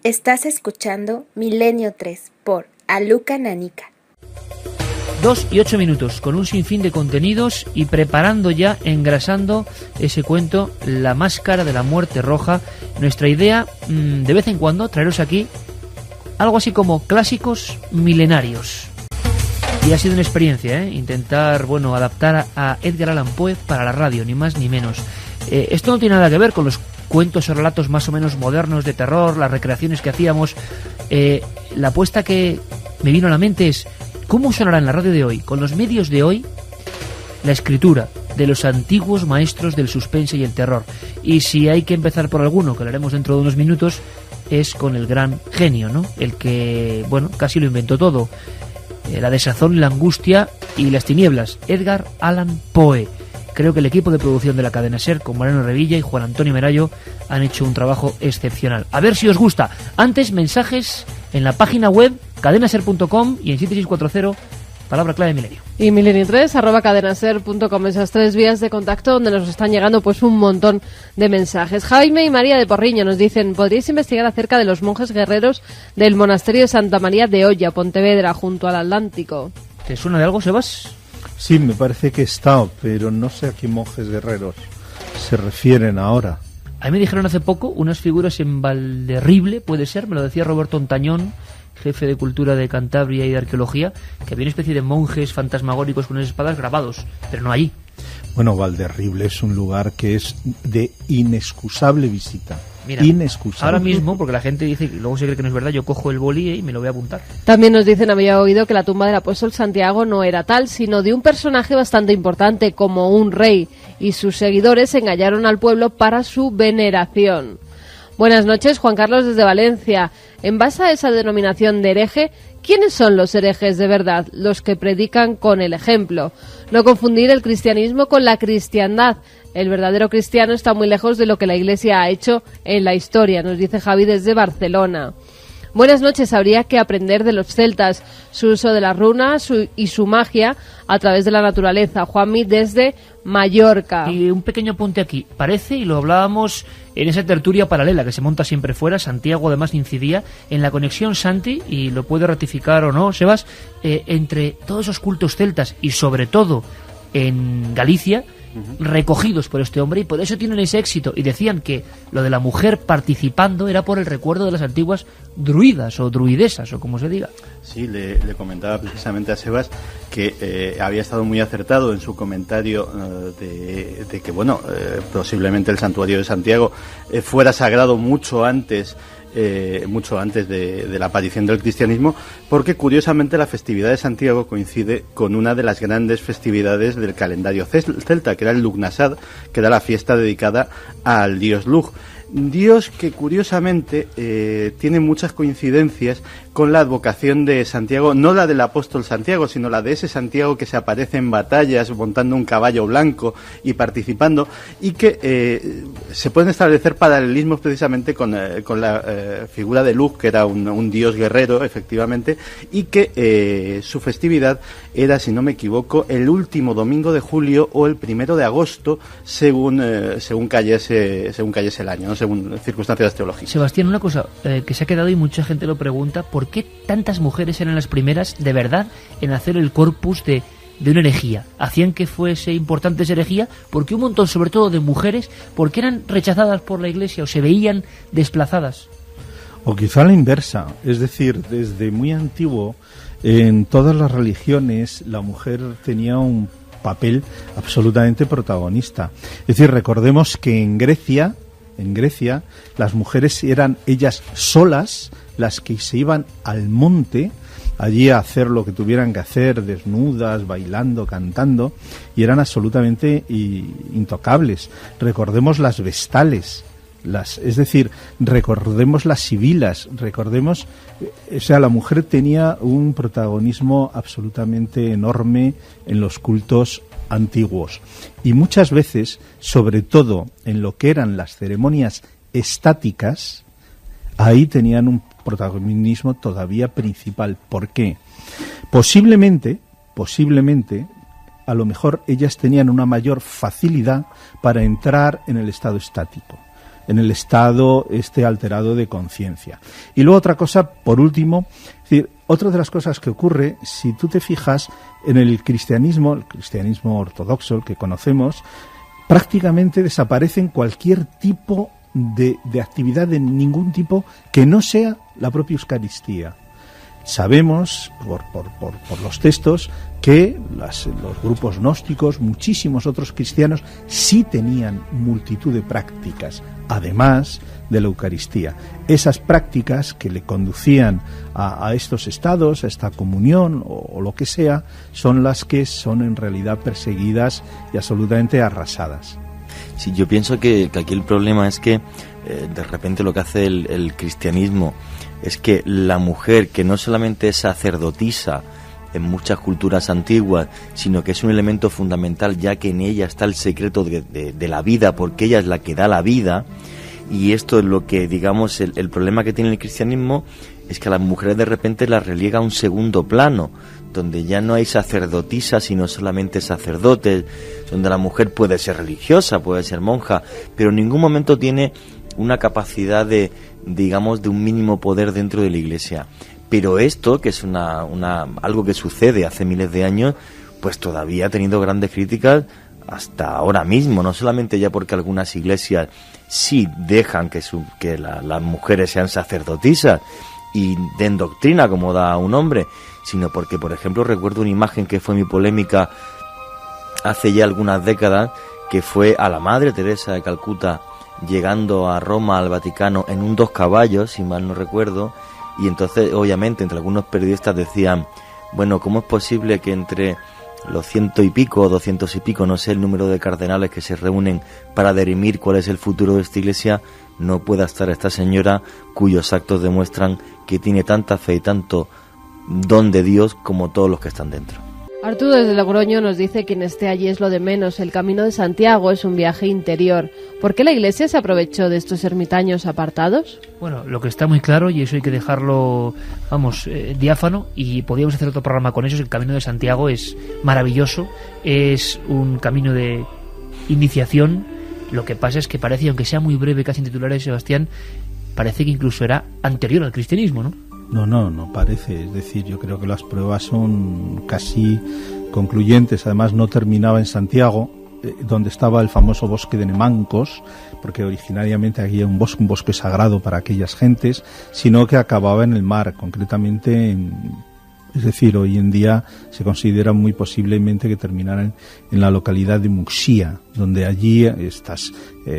Estás escuchando Milenio 3 por Aluka Nanica. 2 y 8 minutos, con un sinfín de contenidos y preparando ya, engrasando ese cuento, La Máscara de la Muerte Roja. Nuestra idea, de vez en cuando, traeros aquí algo así como clásicos milenarios. Y ha sido una experiencia, intentar, adaptar a Edgar Allan Poe para la radio, ni más ni menos. Esto no tiene nada que ver con los cuentos o relatos más o menos modernos de terror, las recreaciones que hacíamos. La apuesta que me vino a la mente es: ¿cómo sonará en la radio de hoy, con los medios de hoy, la escritura de los antiguos maestros del suspense y el terror? Y si hay que empezar por alguno, que lo haremos dentro de unos minutos, es con el gran genio, ¿no? El que, casi lo inventó todo. La desazón, la angustia y las tinieblas. Edgar Allan Poe. Creo que el equipo de producción de la cadena SER, con Mariano Revilla y Juan Antonio Merallo, han hecho un trabajo excepcional. A ver si os gusta. Antes, mensajes en la página web cadenaser.com y en 7640, palabra clave milenio. Y milenio3@cadenaser.com, esas 3 vías de contacto donde nos están llegando un montón de mensajes. Jaime y María de Porriño nos dicen: ¿podríais investigar acerca de los monjes guerreros del monasterio de Santa María de Olla, Pontevedra, junto al Atlántico? ¿Te suena de algo, Sebas? Sí, me parece que he estado, pero no sé a qué monjes guerreros se refieren ahora. A mí me dijeron hace poco unas figuras en Valderrible, puede ser, me lo decía Roberto Ontañón, jefe de Cultura de Cantabria y de Arqueología, que había una especie de monjes fantasmagóricos con unas espadas grabados, pero no allí. Bueno, Valderrible es un lugar que es de inexcusable visita. Mira, inexcusable. Ahora mismo, porque la gente dice, y luego se cree que no es verdad, yo cojo el boli y me lo voy a apuntar. También nos dicen: había oído que la tumba del apóstol Santiago no era tal, sino de un personaje bastante importante, como un rey, y sus seguidores engañaron al pueblo para su veneración. Buenas noches, Juan Carlos desde Valencia. En base a esa denominación de hereje, ¿quiénes son los herejes de verdad? Los que predican con el ejemplo. No confundir el cristianismo con la cristiandad. El verdadero cristiano está muy lejos de lo que la Iglesia ha hecho en la historia, nos dice Javi desde Barcelona. Buenas noches, habría que aprender de los celtas, su uso de las runas y su magia a través de la naturaleza. Juanmi desde Mallorca. Y un pequeño apunte aquí. Parece, y lo hablábamos en esa tertulia paralela que se monta siempre fuera, Santiago además incidía en la conexión, Santi, y lo puede ratificar o no, Sebas, entre todos esos cultos celtas y sobre todo en Galicia, recogidos por este hombre, y por eso tienen ese éxito. Y decían que lo de la mujer participando era por el recuerdo de las antiguas druidas o druidesas, o como se diga. Sí, le comentaba precisamente a Sebas que había estado muy acertado en su comentario de que, posiblemente el santuario de Santiago fuera sagrado mucho antes de la aparición del cristianismo, porque curiosamente la festividad de Santiago coincide con una de las grandes festividades del calendario celta, que era el Lugnasad, que era la fiesta dedicada al dios Lugh. Dios que curiosamente tiene muchas coincidencias con la advocación de Santiago, no la del apóstol Santiago, sino la de ese Santiago que se aparece en batallas montando un caballo blanco y participando, y que se pueden establecer paralelismos precisamente con la figura de Lugh, que era un dios guerrero, efectivamente, y que su festividad era, si no me equivoco, el último domingo de julio o el 1 de agosto, según cayese el año, ¿no? Según circunstancias teológicas. Sebastián, una cosa que se ha quedado y mucha gente lo pregunta: ¿por qué tantas mujeres eran las primeras de verdad en hacer el corpus de una herejía? ¿Hacían que fuese importante esa herejía? Porque un montón, sobre todo de mujeres, porque eran rechazadas por la Iglesia o se veían desplazadas. O quizá la inversa, es decir, desde muy antiguo, en todas las religiones, la mujer tenía un papel absolutamente protagonista. Es decir, recordemos que en Grecia, las mujeres eran ellas solas las que se iban al monte, allí a hacer lo que tuvieran que hacer, desnudas, bailando, cantando, y eran absolutamente intocables. Recordemos las vestales, recordemos las sibilas, la mujer tenía un protagonismo absolutamente enorme en los cultos antiguos, y muchas veces, sobre todo en lo que eran las ceremonias estáticas, ahí tenían un protagonismo todavía principal. ¿Por qué? Posiblemente, a lo mejor ellas tenían una mayor facilidad para entrar en el estado estático. en el estado alterado de conciencia. Y luego otra cosa, por último, es decir, otra de las cosas que ocurre, si tú te fijas en el cristianismo ortodoxo, el que conocemos, prácticamente desaparecen cualquier tipo de actividad de ningún tipo que no sea la propia Eucaristía. Sabemos, por los textos, que los grupos gnósticos, muchísimos otros cristianos, sí tenían multitud de prácticas, además de la Eucaristía. Esas prácticas que le conducían a estos estados, a esta comunión o lo que sea, son las que son en realidad perseguidas y absolutamente arrasadas. Sí, yo pienso que aquí el problema es que de repente lo que hace el cristianismo es que la mujer, que no solamente es sacerdotisa en muchas culturas antiguas, sino que es un elemento fundamental, ya que en ella está el secreto de la vida, porque ella es la que da la vida. Y esto es lo que, digamos, el problema que tiene el cristianismo, es que a las mujeres de repente las relega a un segundo plano, donde ya no hay sacerdotisas, sino solamente sacerdotes, donde la mujer puede ser religiosa, puede ser monja, pero en ningún momento tiene una capacidad de un mínimo poder dentro de la Iglesia. Pero esto, que es algo que sucede hace miles de años, pues todavía ha tenido grandes críticas hasta ahora mismo, no solamente ya porque algunas iglesias sí dejan que las mujeres sean sacerdotisas y den doctrina como da un hombre, sino porque, por ejemplo, recuerdo una imagen que fue mi polémica hace ya algunas décadas, que fue a la Madre Teresa de Calcuta llegando a Roma, al Vaticano, en un 2 caballos, si mal no recuerdo, y entonces, obviamente, entre algunos periodistas decían, bueno, ¿cómo es posible que entre los 100 y pico, 200 y pico, no sé el número de cardenales que se reúnen para dirimir cuál es el futuro de esta iglesia, no pueda estar esta señora cuyos actos demuestran que tiene tanta fe y tanto don de Dios como todos los que están dentro? Arturo desde Logroño nos dice: quien esté allí es lo de menos, el camino de Santiago es un viaje interior. ¿Por qué la Iglesia se aprovechó de estos ermitaños apartados? Bueno, lo que está muy claro, y eso hay que dejarlo, diáfano, y podríamos hacer otro programa con eso, el camino de Santiago es maravilloso, es un camino de iniciación. Lo que pasa es que parece, aunque sea muy breve, casi en titulares, Sebastián, parece que incluso era anterior al cristianismo, ¿no? No parece. Es decir, yo creo que las pruebas son casi concluyentes. Además, no terminaba en Santiago, donde estaba el famoso bosque de Nemancos, porque originariamente había un bosque sagrado para aquellas gentes, sino que acababa en el mar, concretamente es decir, hoy en día se considera muy posiblemente que terminaran en la localidad de Muxía, donde allí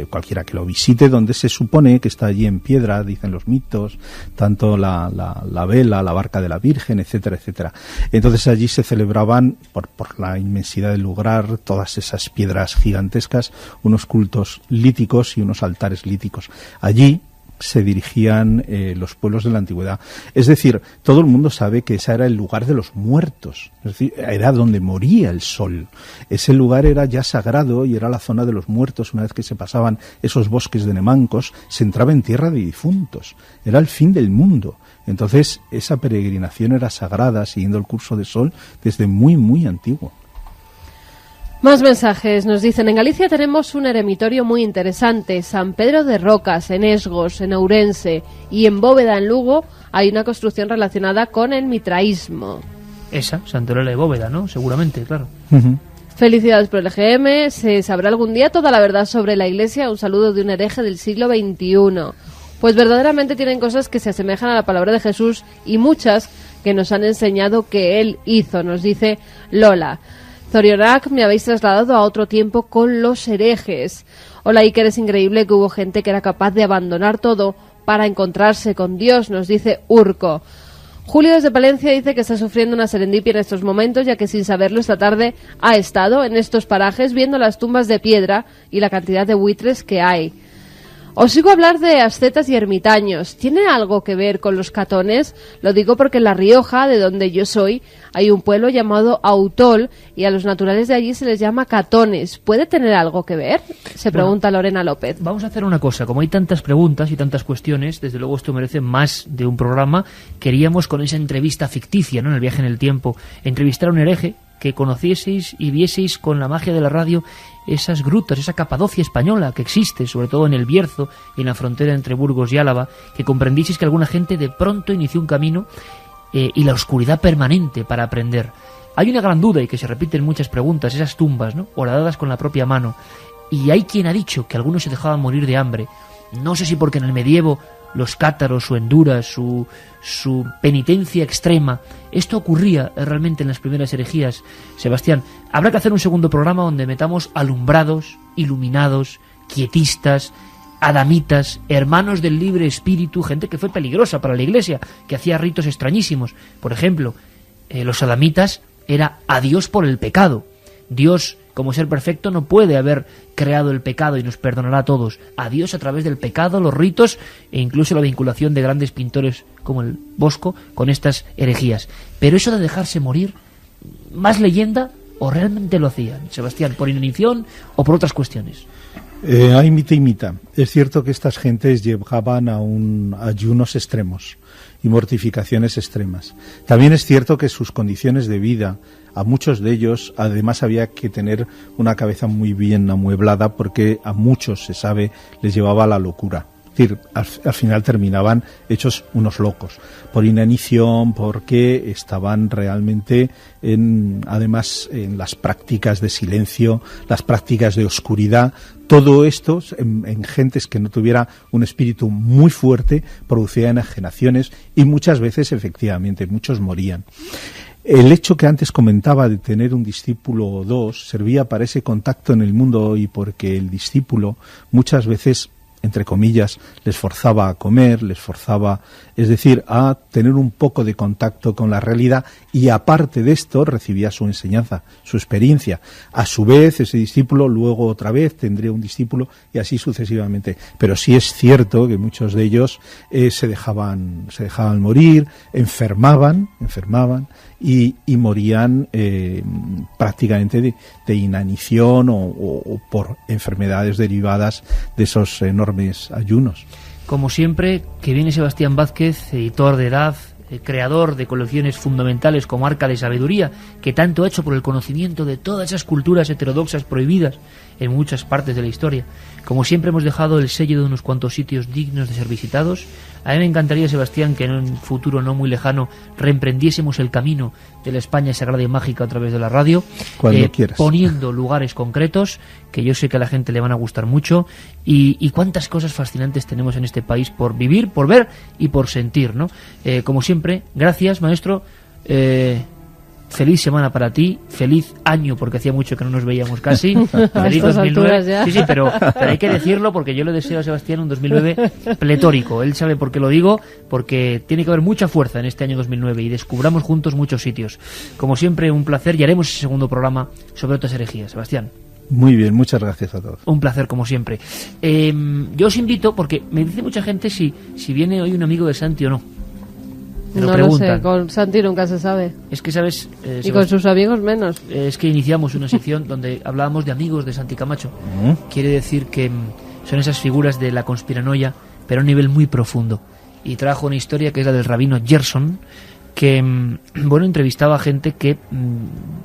cualquiera que lo visite, donde se supone que está allí en piedra, dicen los mitos, tanto la vela, la barca de la Virgen, etcétera, etcétera. Entonces allí se celebraban, por la inmensidad del lugar, todas esas piedras gigantescas, unos cultos líticos y unos altares líticos. Allí se dirigían los pueblos de la antigüedad. Es decir, todo el mundo sabe que ese era el lugar de los muertos, es decir, era donde moría el sol. Ese lugar era ya sagrado y era la zona de los muertos. Una vez que se pasaban esos bosques de Nemancos, se entraba en tierra de difuntos. Era el fin del mundo. Entonces, esa peregrinación era sagrada, siguiendo el curso del sol desde muy, muy antiguo. Más mensajes. Nos dicen: en Galicia tenemos un eremitorio muy interesante, San Pedro de Rocas, en Esgos, en Ourense, y en Bóveda, en Lugo, hay una construcción relacionada con el mitraísmo. Esa, Santolera de Bóveda, ¿no? Seguramente, claro. Uh-huh. Felicidades por el EGM. ¿Se sabrá algún día toda la verdad sobre la Iglesia? Un saludo de un hereje del siglo XXI. Pues verdaderamente tienen cosas que se asemejan a la palabra de Jesús y muchas que nos han enseñado que Él hizo, nos dice Lola. Zorionak, me habéis trasladado a otro tiempo con los herejes. Hola Iker, es increíble que hubo gente que era capaz de abandonar todo para encontrarse con Dios, nos dice Urco. Julio desde Palencia dice que está sufriendo una serendipia en estos momentos, ya que sin saberlo esta tarde ha estado en estos parajes viendo las tumbas de piedra y la cantidad de buitres que hay. Os sigo a hablar de ascetas y ermitaños. ¿Tiene algo que ver con los catones? Lo digo porque en La Rioja, de donde yo soy, hay un pueblo llamado Autol y a los naturales de allí se les llama catones. ¿Puede tener algo que ver? Se pregunta Lorena López. Vamos a hacer una cosa. Como hay tantas preguntas y tantas cuestiones, desde luego esto merece más de un programa. Queríamos, con esa entrevista ficticia, ¿no?, en el viaje en el tiempo, entrevistar a un hereje que conocieseis y vieseis con la magia de la radio esas grutas, esa Capadocia española que existe, sobre todo en el Bierzo y en la frontera entre Burgos y Álava, que comprendieseis que alguna gente de pronto inició un camino y la oscuridad permanente para aprender. Hay una gran duda y que se repiten muchas preguntas, esas tumbas, ¿no?, horadadas con la propia mano. Y hay quien ha dicho que algunos se dejaban morir de hambre. No sé si porque en el medievo los cátaros, su endura, su penitencia extrema, esto ocurría realmente en las primeras herejías. Sebastián, habrá que hacer un segundo programa donde metamos alumbrados, iluminados, quietistas, adamitas, hermanos del libre espíritu, gente que fue peligrosa para la Iglesia, que hacía ritos extrañísimos. Por ejemplo, los adamitas era a Dios por el pecado. Dios, como ser perfecto, no puede haber creado el pecado y nos perdonará a todos. A Dios a través del pecado, los ritos e incluso la vinculación de grandes pintores como el Bosco con estas herejías. Pero eso de dejarse morir, ¿más leyenda o realmente lo hacían, Sebastián, por inanición o por otras cuestiones? Hay mitad y mitad. Es cierto que estas gentes llegaban a ayunos extremos y mortificaciones extremas. También es cierto que sus condiciones de vida, a muchos de ellos, además había que tener una cabeza muy bien amueblada porque a muchos, se sabe, les llevaba a la locura. Es decir, al final terminaban hechos unos locos, por inanición, porque estaban realmente además en las prácticas de silencio, las prácticas de oscuridad. Todo esto, en gentes que no tuviera un espíritu muy fuerte, producía enajenaciones y muchas veces, efectivamente, muchos morían. El hecho que antes comentaba de tener un discípulo o dos servía para ese contacto en el mundo y porque el discípulo muchas veces, entre comillas, les forzaba a comer, les forzaba, es decir, a tener un poco de contacto con la realidad y aparte de esto recibía su enseñanza, su experiencia. A su vez, ese discípulo luego otra vez tendría un discípulo y así sucesivamente. Pero sí es cierto que muchos de ellos se dejaban morir, enfermaban y morían prácticamente de inanición o por enfermedades derivadas de esos enormes ayunos. Como siempre, que viene Sebastián Vázquez, editor de Edad, creador de colecciones fundamentales como Arca de Sabiduría, que tanto ha hecho por el conocimiento de todas esas culturas heterodoxas prohibidas en muchas partes de la historia. Como siempre hemos dejado el sello de unos cuantos sitios dignos de ser visitados. A mí me encantaría, Sebastián, que en un futuro no muy lejano reemprendiésemos el camino de la España sagrada y mágica a través de la radio, cuando quieras, poniendo lugares concretos que yo sé que a la gente le van a gustar mucho y cuántas cosas fascinantes tenemos en este país por vivir, por ver y por sentir, ¿no? Como siempre, gracias, maestro. Feliz semana para ti, feliz año, porque hacía mucho que no nos veíamos casi. Feliz 2009. Sí, pero hay que decirlo porque yo le deseo a Sebastián un 2009 pletórico. Él sabe por qué lo digo, porque tiene que haber mucha fuerza en este año 2009 y descubramos juntos muchos sitios. Como siempre, un placer y haremos ese segundo programa sobre otras herejías. Sebastián. Muy bien, muchas gracias a todos. Un placer, como siempre. Yo os invito, porque me dice mucha gente si viene hoy un amigo de Santi o no. No lo sé, con Santi nunca se sabe. Es que, ¿sabes? Y con sus amigos menos. Es que iniciamos una sección donde hablábamos de amigos de Santi Camacho. Quiere decir que son esas figuras de la conspiranoia, pero a un nivel muy profundo. Y trajo una historia que es la del rabino Gerson, que, entrevistaba a gente que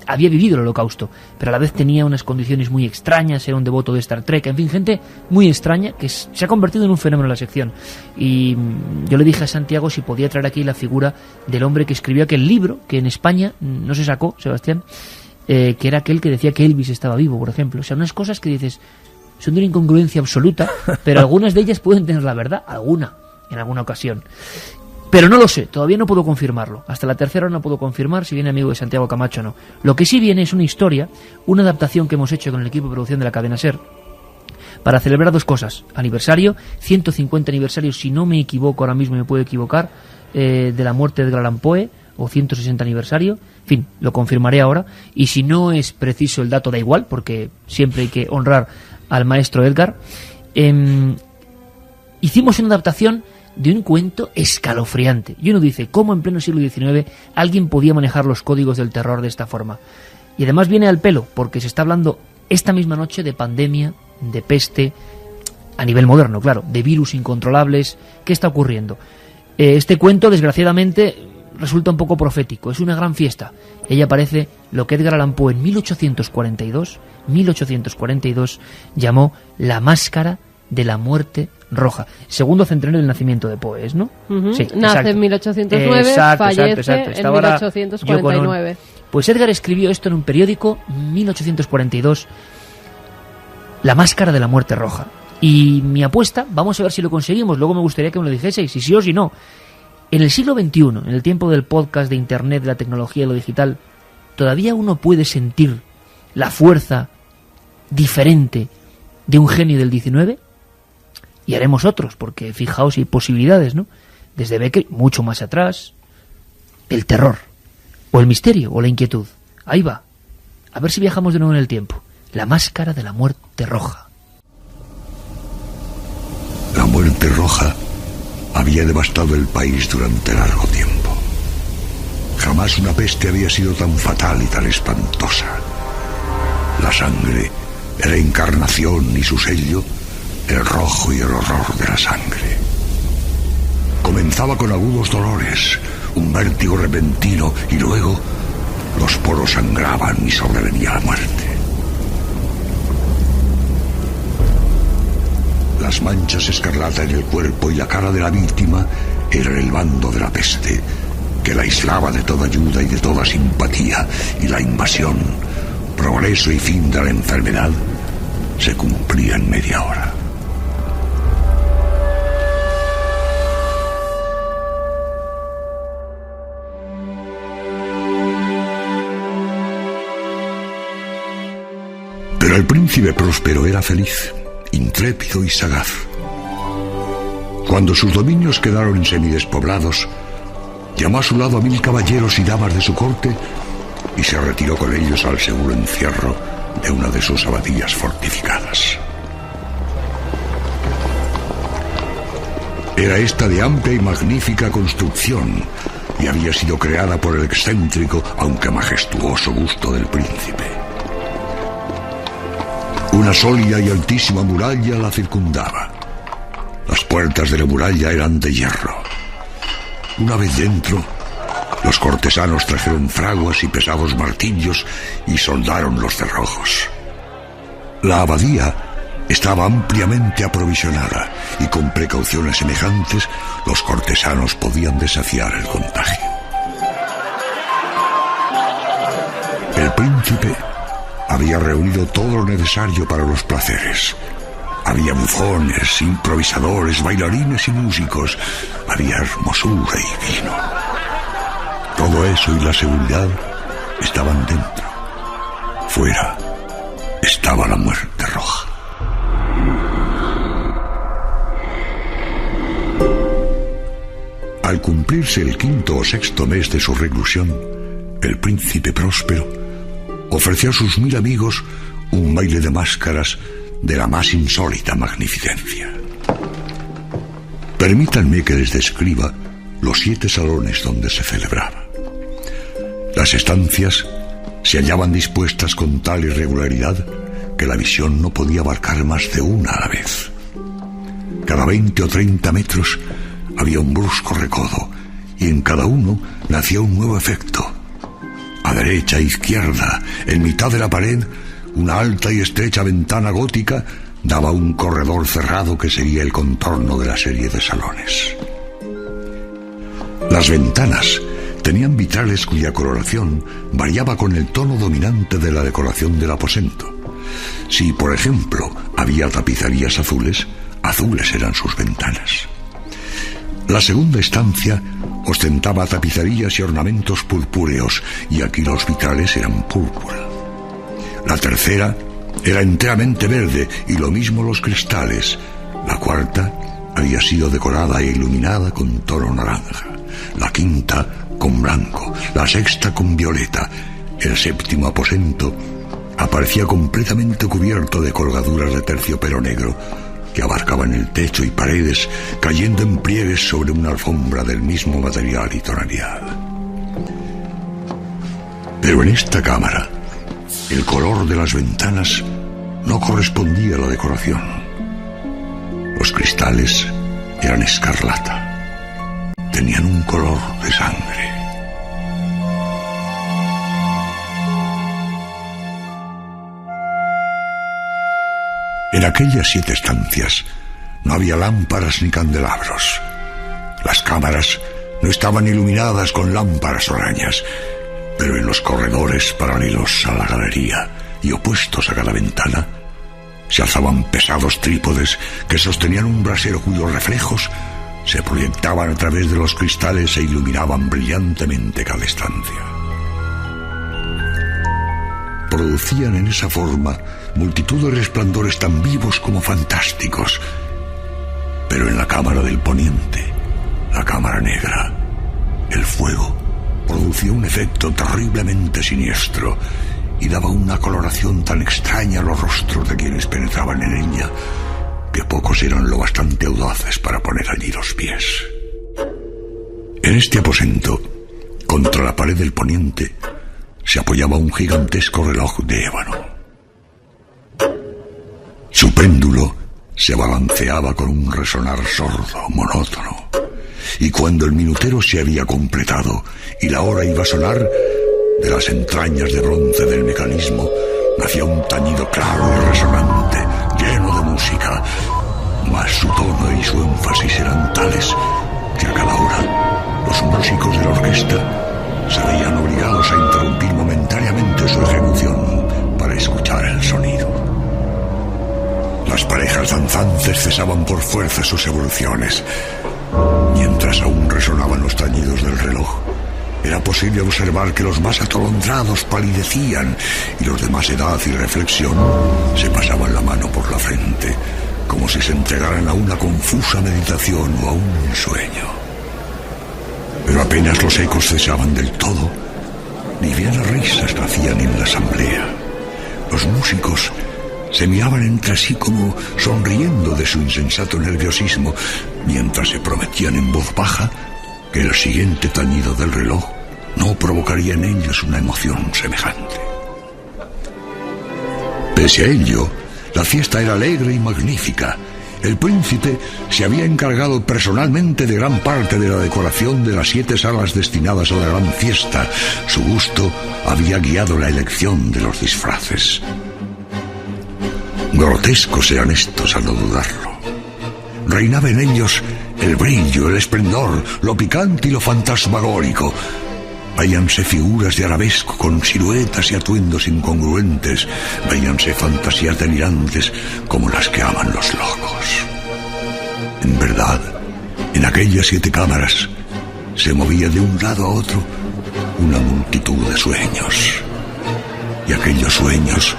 había vivido el Holocausto, pero a la vez tenía unas condiciones muy extrañas, era un devoto de Star Trek, en fin, gente muy extraña que se ha convertido en un fenómeno en la sección. Y yo le dije a Santiago si podía traer aquí la figura del hombre que escribió aquel libro, que en España no se sacó, Sebastián, que era aquel que decía que Elvis estaba vivo, por ejemplo. O sea, unas cosas que dices, son de una incongruencia absoluta, pero algunas de ellas pueden tener la verdad, en alguna ocasión. Pero no lo sé, todavía no puedo confirmarlo. Hasta la tercera no puedo confirmar si viene amigo de Santiago Camacho o no. Lo que sí viene es una historia, una adaptación que hemos hecho con el equipo de producción de la cadena SER para celebrar dos cosas. Aniversario, 150 aniversario, si no me equivoco, ahora mismo me puedo equivocar, de la muerte de Edgar Allan Poe, o 160 aniversario. En fin, lo confirmaré ahora. Y si no es preciso el dato, da igual, porque siempre hay que honrar al maestro Edgar. Hicimos una adaptación de un cuento escalofriante. Y uno dice, ¿cómo en pleno siglo XIX alguien podía manejar los códigos del terror de esta forma? Y además viene al pelo, porque se está hablando esta misma noche de pandemia, de peste, a nivel moderno, claro, de virus incontrolables. ¿Qué está ocurriendo? Este cuento, desgraciadamente, resulta un poco profético, es una gran fiesta. Ella parece lo que Edgar Allan Poe en 1842 llamó la máscara de la muerte roja. Segundo centenario del nacimiento de Poe, ¿no? Sí, nace exacto. en 1809, fallece en Estaba ahora 1849. Pues Edgar escribió esto en un periódico, 1842, La máscara de la muerte roja. Y mi apuesta, vamos a ver si lo conseguimos, luego me gustaría que me lo dijeseis, si sí o si no. En el siglo XXI, en el tiempo del podcast, de internet, de la tecnología y lo digital, ¿todavía uno puede sentir la fuerza diferente de un genio del XIX? Y haremos otros, porque fijaos, hay posibilidades, ¿no? Desde Becker, mucho más atrás, el terror, o el misterio, o la inquietud. Ahí va. A ver si viajamos de nuevo en el tiempo. La máscara de la muerte roja. La muerte roja había devastado el país durante largo tiempo. Jamás una peste había sido tan fatal y tan espantosa. La sangre era encarnación y su sello, el rojo y el horror de la sangre. Comenzaba con agudos dolores, un vértigo repentino, y luego los poros sangraban y sobrevenía la muerte. Las manchas escarlata en el cuerpo y la cara de la víctima eran el bando de la peste, que la aislaba de toda ayuda y de toda simpatía, y la invasión, progreso y fin de la enfermedad, se cumplía en media hora. Pero el príncipe Próspero era feliz, intrépido y sagaz. Cuando sus dominios quedaron semidespoblados, llamó a su lado a 1000 caballeros y damas de su corte y se retiró con ellos al seguro encierro de una de sus abadías fortificadas. Era esta de amplia y magnífica construcción y había sido creada por el excéntrico, aunque majestuoso gusto del príncipe. Una sólida y altísima muralla la circundaba. Las puertas de la muralla eran de hierro. Una vez dentro, los cortesanos trajeron fraguas y pesados martillos y soldaron los cerrojos. La abadía estaba ampliamente aprovisionada y con precauciones semejantes los cortesanos podían desafiar el contagio. El príncipe había reunido todo lo necesario para los placeres. Había bufones, improvisadores, bailarines y músicos. Había hermosura y vino. Todo eso y la seguridad estaban dentro. Fuera estaba la muerte roja. Al cumplirse el 5º o 6º mes de su reclusión, el príncipe Próspero ofreció a sus 1000 amigos un baile de máscaras de la más insólita magnificencia. Permítanme que les describa los 7 salones donde se celebraba. Las estancias se hallaban dispuestas con tal irregularidad que la visión no podía abarcar más de una a la vez. Cada 20 o 30 metros había un brusco recodo, y en cada uno nacía un nuevo efecto. A derecha e izquierda, en mitad de la pared, una alta y estrecha ventana gótica daba un corredor cerrado que sería el contorno de la serie de salones. Las ventanas tenían vitrales cuya coloración variaba con el tono dominante de la decoración del aposento. Si, por ejemplo, había tapicerías azules, azules eran sus ventanas. La segunda estancia ostentaba tapicerías y ornamentos purpúreos, y aquí los vitrales eran púrpura. La tercera era enteramente verde, y lo mismo los cristales. La cuarta había sido decorada e iluminada con tono naranja. La quinta con blanco, la sexta con violeta. El 7º aposento aparecía completamente cubierto de colgaduras de terciopelo negro que abarcaban el techo y paredes, cayendo en pliegues sobre una alfombra del mismo material y tonalidad. Pero en esta cámara, el color de las ventanas no correspondía a la decoración. Los cristales eran escarlata. Tenían un color de sangre. En aquellas 7 estancias no había lámparas ni candelabros. Las cámaras no estaban iluminadas con lámparas horañas, pero en los corredores paralelos a la galería y opuestos a cada ventana se alzaban pesados trípodes que sostenían un brasero cuyos reflejos se proyectaban a través de los cristales e iluminaban brillantemente cada estancia. Producían en esa forma multitud de resplandores tan vivos como fantásticos. Pero en la cámara del poniente, la cámara negra, el fuego producía un efecto terriblemente siniestro y daba una coloración tan extraña a los rostros de quienes penetraban en ella que pocos eran lo bastante audaces para poner allí los pies. En este aposento, contra la pared del poniente, se apoyaba un gigantesco reloj de ébano. Su péndulo se balanceaba con un resonar sordo, monótono, y cuando el minutero se había completado y la hora iba a sonar, de las entrañas de bronce del mecanismo nacía un tañido claro y resonante, lleno de música, mas su tono y su énfasis eran tales que a cada hora los músicos de la orquesta se veían obligados a interrumpir momentáneamente su ejecución para escuchar el sonido. Las parejas danzantes cesaban por fuerza sus evoluciones. Mientras aún resonaban los tañidos del reloj, era posible observar que los más atolondrados palidecían y los de más edad y reflexión se pasaban la mano por la frente, como si se entregaran a una confusa meditación o a un sueño. Pero apenas los ecos cesaban del todo, livianas risas nacían en la asamblea. Los músicos se miraban entre sí como sonriendo de su insensato nerviosismo, mientras se prometían en voz baja que el siguiente tañido del reloj no provocaría en ellos una emoción semejante. Pese a ello, la fiesta era alegre y magnífica. El príncipe se había encargado personalmente de gran parte de la decoración de las 7 salas destinadas a la gran fiesta. Su gusto había guiado la elección de los disfraces. Grotescos eran estos, a no dudarlo. Reinaba en ellos el brillo, el esplendor, lo picante y lo fantasmagórico. Veíanse figuras de arabesco con siluetas y atuendos incongruentes. Veíanse fantasías delirantes como las que aman los locos. En verdad, en aquellas 7 cámaras se movía de un lado a otro una multitud de sueños. Y aquellos sueños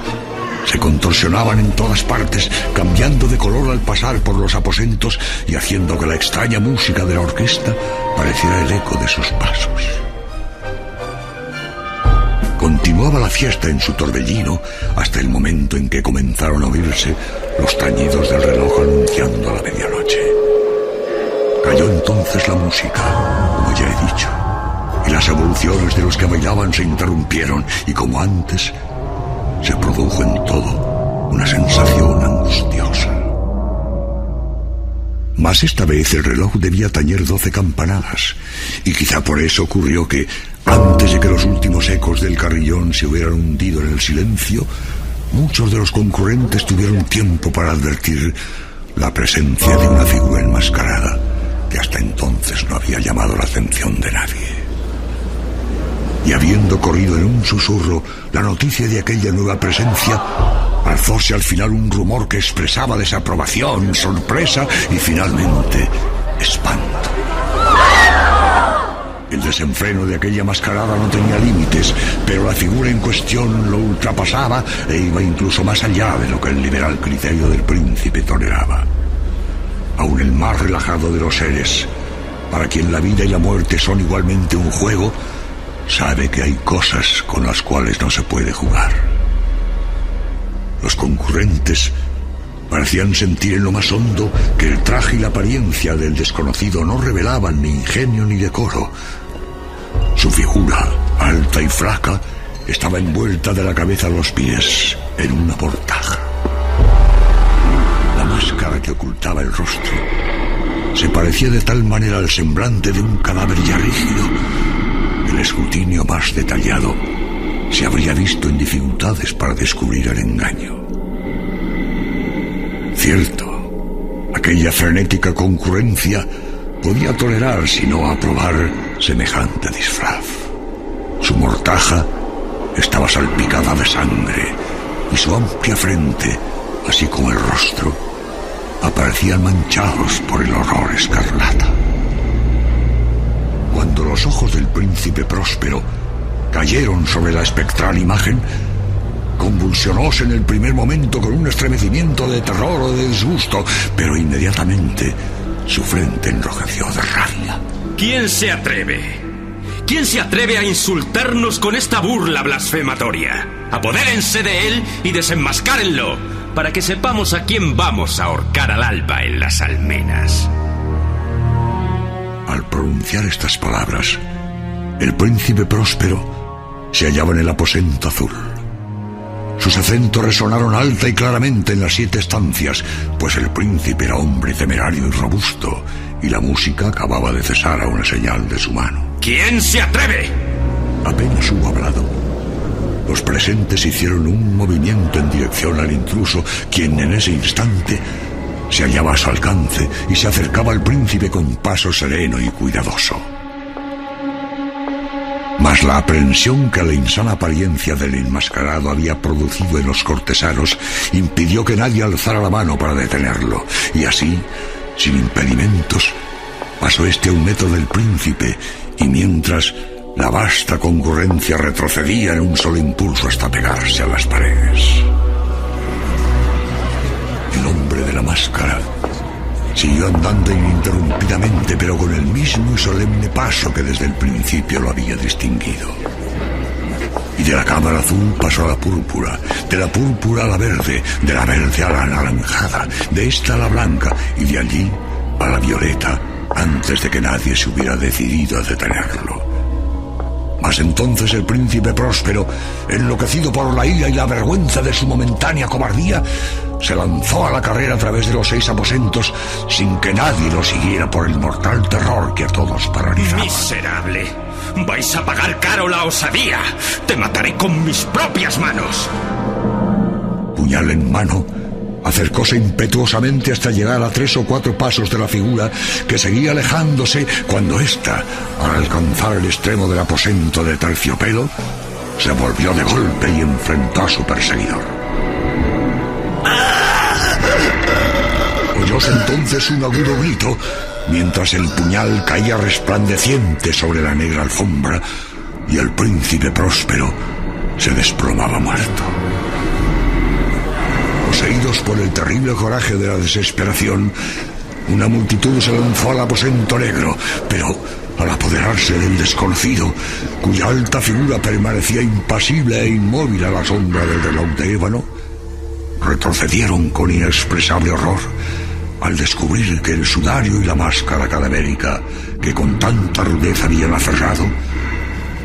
se contorsionaban en todas partes, cambiando de color al pasar por los aposentos y haciendo que la extraña música de la orquesta pareciera el eco de sus pasos. Continuaba la fiesta en su torbellino hasta el momento en que comenzaron a oírse los tañidos del reloj anunciando la medianoche. Cayó entonces la música, como ya he dicho, y las evoluciones de los que bailaban se interrumpieron, y como antes, se produjo en todo una sensación angustiosa. Mas esta vez el reloj debía tañer 12 campanadas, y quizá por eso ocurrió que, antes de que los últimos ecos del carrillón se hubieran hundido en el silencio, muchos de los concurrentes tuvieron tiempo para advertir la presencia de una figura enmascarada que hasta entonces no había llamado la atención de nadie. Y habiendo corrido en un susurro la noticia de aquella nueva presencia, alzóse al final un rumor que expresaba desaprobación, sorpresa y finalmente espanto. El desenfreno de aquella mascarada no tenía límites, pero la figura en cuestión lo ultrapasaba e iba incluso más allá de lo que el liberal criterio del príncipe toleraba. Aun el más relajado de los seres, para quien la vida y la muerte son igualmente un juego, sabe que hay cosas con las cuales no se puede jugar. Los concurrentes parecían sentir en lo más hondo que el traje y la apariencia del desconocido no revelaban ni ingenio ni decoro. Su figura, alta y flaca, estaba envuelta de la cabeza a los pies en una mortaja. La máscara que ocultaba el rostro se parecía de tal manera al semblante de un cadáver ya rígido que el escrutinio más detallado se habría visto en dificultades para descubrir el engaño. Cierto, aquella frenética concurrencia podía tolerar, si no aprobar, semejante disfraz. Su mortaja estaba salpicada de sangre y su amplia frente, así como el rostro, aparecían manchados por el horror escarlata. Cuando los ojos del príncipe Próspero cayeron sobre la espectral imagen, convulsionóse en el primer momento con un estremecimiento de terror o de disgusto, pero inmediatamente su frente enrojeció de rabia. ¿Quién se atreve? ¿Quién se atreve a insultarnos con esta burla blasfematoria? Apodérense de él y desenmascárenlo, para que sepamos a quién vamos a ahorcar al alba en las almenas. Al pronunciar estas palabras, el príncipe Próspero se hallaba en el aposento azul. Sus acentos resonaron alta y claramente en las 7 estancias, pues el príncipe era hombre temerario y robusto, y la música acababa de cesar a una señal de su mano. ¿Quién se atreve? Apenas hubo hablado, los presentes hicieron un movimiento en dirección al intruso, quien en ese instante se hallaba a su alcance y se acercaba al príncipe con paso sereno y cuidadoso. Mas la aprensión que la insana apariencia del enmascarado había producido en los cortesanos impidió que nadie alzara la mano para detenerlo, y así, sin impedimentos, pasó este a un metro del príncipe, y mientras la vasta concurrencia retrocedía en un solo impulso hasta pegarse a las paredes. El hombre de la máscara siguió andando ininterrumpidamente, pero con el mismo y solemne paso que desde el principio lo había distinguido. Y de la cámara azul pasó a la púrpura, de la púrpura a la verde, de la verde a la anaranjada, de esta a la blanca y de allí a la violeta, antes de que nadie se hubiera decidido a detenerlo. Mas entonces el príncipe Próspero, enloquecido por la ira y la vergüenza de su momentánea cobardía, se lanzó a la carrera a través de los 6 aposentos sin que nadie lo siguiera por el mortal terror que a todos paralizaba. ¡Miserable! ¡Vais a pagar caro la osadía! ¡Te mataré con mis propias manos! Puñal en mano, acercóse impetuosamente hasta llegar a 3 o 4 pasos de la figura, que seguía alejándose cuando ésta, al alcanzar el extremo del aposento de terciopelo, se volvió de golpe y enfrentó a su perseguidor. Oyóse entonces un agudo grito, mientras el puñal caía resplandeciente sobre la negra alfombra y el príncipe Próspero se desplomaba muerto. Poseídos por el terrible coraje de la desesperación, una multitud se lanzó al aposento negro, pero al apoderarse del desconocido, cuya alta figura permanecía impasible e inmóvil a la sombra del reloj de ébano, retrocedieron con inexpresable horror al descubrir que el sudario y la máscara cadavérica que con tanta rudeza habían aferrado